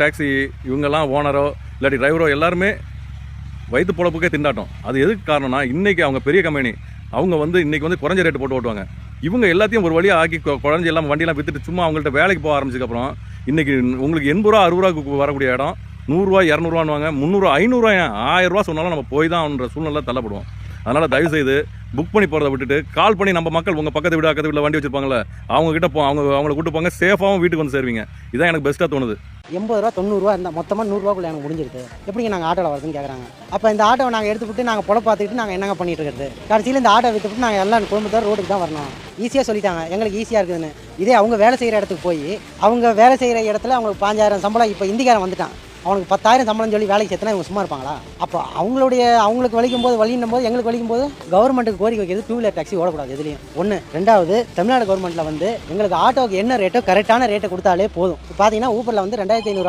Taxi இவங்கெல்லாம் ஓனரோ இல்லாட்டி டிரைவரோ எல்லாருமே வயிற்று பொழப்புக்கே திண்டாட்டம். அது எதுக்கு காரணம்னா, இன்றைக்கி அவங்க பெரிய கம்பெனி, அவங்க வந்து இன்றைக்கி வந்து குறைஞ்ச ரேட்டு போட்டு ஓட்டுவாங்க. இவங்க எல்லாத்தையும் ஒரு வழியாக ஆக்கி குறைஞ்சி எல்லாம் வண்டியெல்லாம் விற்றுட்டு சும்மா அவங்கள்ட்ட வேலைக்கு போக ஆரம்பிச்சதுக்கப்புறம் இன்றைக்கி உங்களுக்கு 80 ரூபா 60 ரூபாய்க்கு வரக்கூடிய இடம் 100 ரூபா 200 ரூபான்னு 300 500 1000 ரூபா சொன்னாலும் நம்ம போய் தான் அவன்ற சூழ்நிலை தள்ளப்படுவோம். அதனால் தயவுசெய்து புக் பண்ணி போகிறத விட்டுட்டு கால் பண்ணி நம்ம மக்கள் உங்கள் பக்கத்து வீடு அக்கத்து வீட்டில் வண்டி வச்சுருப்பாங்களே அவங்ககிட்ட அவங்கள கூட்டு போங்க, சேஃபாகவும் வீட்டுக்கு வந்து சேருவீங்க. இதான் எனக்கு பெஸ்ட்டாக தோணுது. 80 ரூபா 90 ரூபா இருந்தால் மொத்தமாக 100 ரூபாக்குள்ள எனக்கு முடிஞ்சிருக்கு. எப்படிங்க நாங்கள் ஆட்டோவில் வரதுன்னு கேட்குறாங்க. அப்போ இந்த ஆட்டோவை நாங்கள் எடுத்துவிட்டு நாங்கள் பொழப்பு பார்த்துக்கிட்டு நாங்கள் என்னங்க பண்ணிட்டு இருக்கிறது? கடைசியில் இந்த ஆட்டோ விற்றுவிட்டு நாங்கள் எல்லாம் குடும்பத்தோட ரோட்டுக்கு தான் வரணும். ஈஸியாக சொல்லிட்டாங்க, எங்களுக்கு ஈஸியாக இருக்குதுன்னு. இதே அவங்க வேலை செய்கிற இடத்துக்கு போய் அவங்க வேலை செய்கிற இடத்துல அவங்களுக்கு 5000 சம்பளம், இப்போ இந்திக்காரன் வந்துட்டான், அவனுக்கு 10,000 சம்பளம் சொல்லி வேலைக்கு சேர்த்தனா இவங்க சும்மா இருப்பாங்களா? அப்போ அவங்களுக்கு வலிக்கும் போது வலிக்கும் போது எங்களுக்கு வலிக்கும் போது கவர்மெண்ட்டுக்கு கோரிக்கை வைக்கிறது 2 வீலர் டாக்ஸி ஓடக்கூடாது எதுலையும். ஒன்று. ரெண்டாவது, தமிழ்நாடு கவர்மெண்ட்டில் வந்து எங்களுக்கு ஆட்டோவுக்கு என்ன ரேட்டோ கரெக்டான ரேட்டை கொடுத்தாலே போதும். பார்த்தீங்கன்னா ஊப்பரில் வந்து 2500